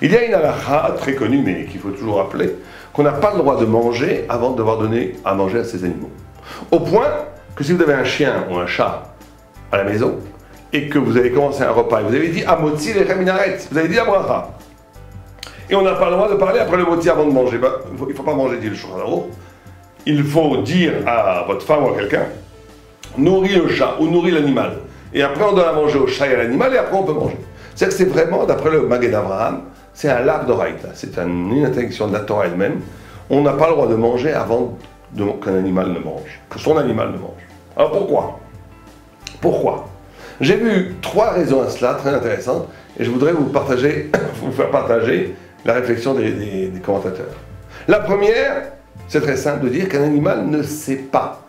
Il y a une halakha très connue, mais qu'il faut toujours rappeler, qu'on n'a pas le droit de manger avant de devoir donner à manger à ses animaux. Au point que si vous avez un chien ou un chat à la maison, et que vous avez commencé un repas, et vous avez dit Amotzi lechem minaret, vous avez dit la bracha. Et on n'a pas le droit de parler après le moti avant de manger. Ben, il ne faut pas manger, dit le Shulchan Aruch. Il faut dire à votre femme ou à quelqu'un, nourris le chat ou nourris l'animal. Et après on donne à manger au chat et à l'animal, et après on peut manger. C'est-à-dire que c'est vraiment, d'après le Maged Avraham, c'est un lac d'oraïta. C'est une interdiction de la Torah elle-même. On n'a pas le droit de manger avant qu'un animal ne mange, que son animal ne mange. Alors pourquoi? Pourquoi? J'ai vu 3 raisons à cela, très intéressantes, et je voudrais vous faire partager la réflexion des commentateurs. La première, c'est très simple de dire qu'un animal ne sait pas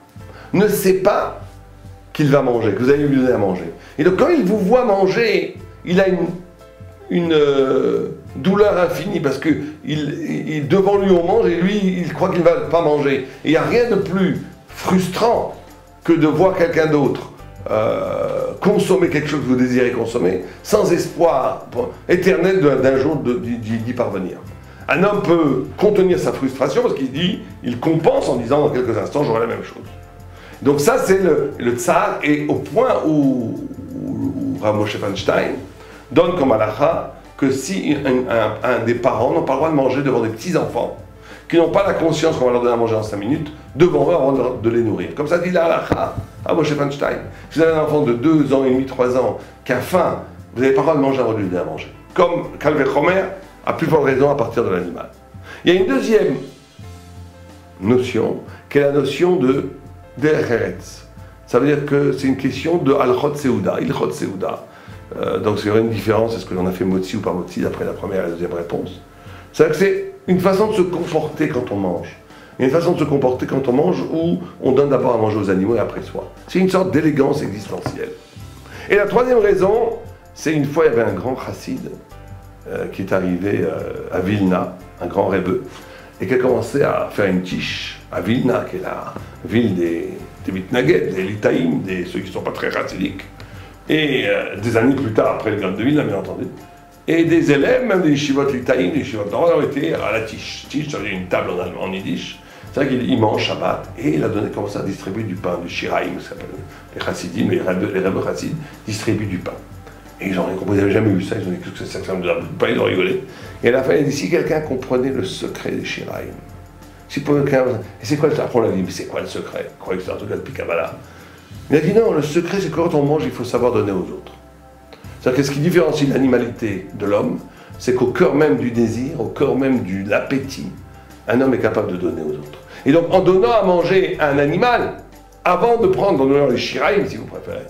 qu'il va manger, que vous allez lui donner à manger. Et donc quand il vous voit manger, il a une douleur infinie parce que devant lui on mange et lui il croit qu'il ne va pas manger. Et il n'y a rien de plus frustrant que de voir quelqu'un d'autre consommer quelque chose que vous désirez consommer sans espoir éternel d'un jour d'y parvenir. Un homme peut contenir sa frustration parce qu'il dit, il compense en disant dans quelques instants j'aurai la même chose. Donc ça c'est le tsar, et au point où Rav Moshe Feinstein donne comme halakha que si un des parents n'a pas le droit de manger devant des petits-enfants qui n'ont pas la conscience qu'on va leur donner à manger en 5 minutes, devant eux avant de les nourrir. Comme ça dit la halakha, Rav Moshe Feinstein. Si vous avez un enfant de 2 ans et demi, 3 ans, qui a faim, vous n'avez pas le droit de manger avant de lui donner à manger. Comme Calvé Chomer, à plus forte raison à partir de l'animal. Il y a une deuxième notion, qui est la notion de Derech Eretz. Ça veut dire que c'est une question de Alchot Seuda, Ilchot Seuda. Donc il y aurait une différence, est-ce que l'on a fait motzi ou pas motzi, d'après la première et la deuxième réponse. C'est-à-dire que c'est une façon de se comporter quand on mange. Il y a une façon de se comporter quand on mange où on donne d'abord à manger aux animaux et après soi. C'est une sorte d'élégance existentielle. Et la troisième raison, c'est une fois il y avait un grand chassid qui est arrivé à Vilna, un grand rebbe, et qui a commencé à faire une tiche à Vilna, qui est la ville des mitnaged, des litaïm, ceux qui ne sont pas très chassidiques. Et des années plus tard, après le Grand de Vilna, bien entendu, et des élèves, même des yeshivot litaïm, des yeshivot d'or, ont été à la tiche. Tiche, ça veut dire une table en yiddish. C'est vrai qu'il mange Shabbat, et il a commencé à distribuer du pain, du shiraïm, ça s'appelle. Les chassidim, les rebbe chassidim distribuent du pain. Et ils n'avaient jamais vu ça, ils ont dit que c'est ça que ça me donne pas, ils ont rigolé. Et à la fin, il a dit, si quelqu'un comprenait le secret des shiraïm, si pour quelqu'un, et c'est quoi le secret? Après on l'a dit, mais c'est quoi le secret? Je croyais que c'était un truc depuis Kabbalah. Il a dit non, le secret c'est que quand on mange, il faut savoir donner aux autres. C'est-à-dire que ce qui différencie l'animalité de l'homme, c'est qu'au cœur même du désir, au cœur même de l'appétit, un homme est capable de donner aux autres. Et donc en donnant à manger à un animal, avant de prendre en donnant les shiraïm si vous préférez,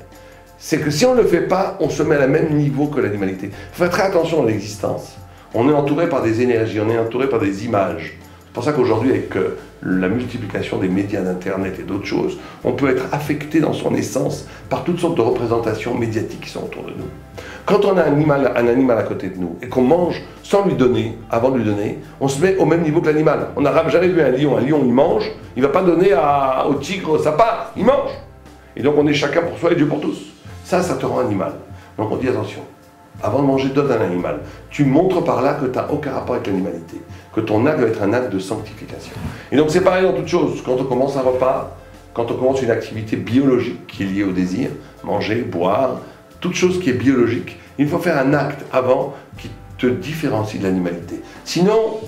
c'est que si on ne le fait pas, on se met à la même niveau que l'animalité. Il faut faire très attention à l'existence. On est entouré par des énergies, on est entouré par des images. C'est pour ça qu'aujourd'hui, avec la multiplication des médias d'Internet et d'autres choses, on peut être affecté dans son essence par toutes sortes de représentations médiatiques qui sont autour de nous. Quand on a un animal à côté de nous et qu'on mange sans lui donner, avant de lui donner, on se met au même niveau que l'animal. On n'a jamais vu un lion il mange, il ne va pas donner au tigre sa part, il mange. Et donc on est chacun pour soi et Dieu pour tous. Ça te rend animal. Donc on dit attention. Avant de manger, donne un animal. Tu montres par là que tu n'as aucun rapport avec l'animalité, que ton acte doit être un acte de sanctification. Et donc c'est pareil dans toutes choses. Quand on commence un repas, quand on commence une activité biologique qui est liée au désir, manger, boire, toute chose qui est biologique, il faut faire un acte avant qui te différencie de l'animalité. Sinon,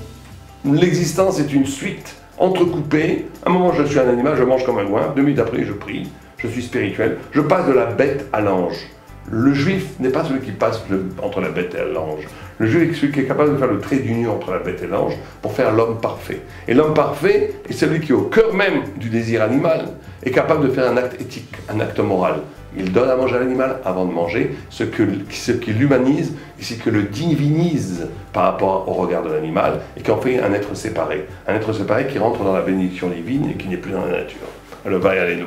l'existence est une suite entrecoupée. À un moment, je suis un animal, je mange comme un loin. 2 minutes après, je prie, je suis spirituel. Je passe de la bête à l'ange. Le juif n'est pas celui qui passe entre la bête et l'ange. Le juif est celui qui est capable de faire le trait d'union entre la bête et l'ange pour faire l'homme parfait. Et l'homme parfait est celui qui, au cœur même du désir animal, est capable de faire un acte éthique, un acte moral. Il donne à manger à l'animal avant de manger, ce qui l'humanise et ce qui le divinise par rapport au regard de l'animal et qui en fait un être séparé. Un être séparé qui rentre dans la bénédiction divine et qui n'est plus dans la nature. Le va et allez-nous.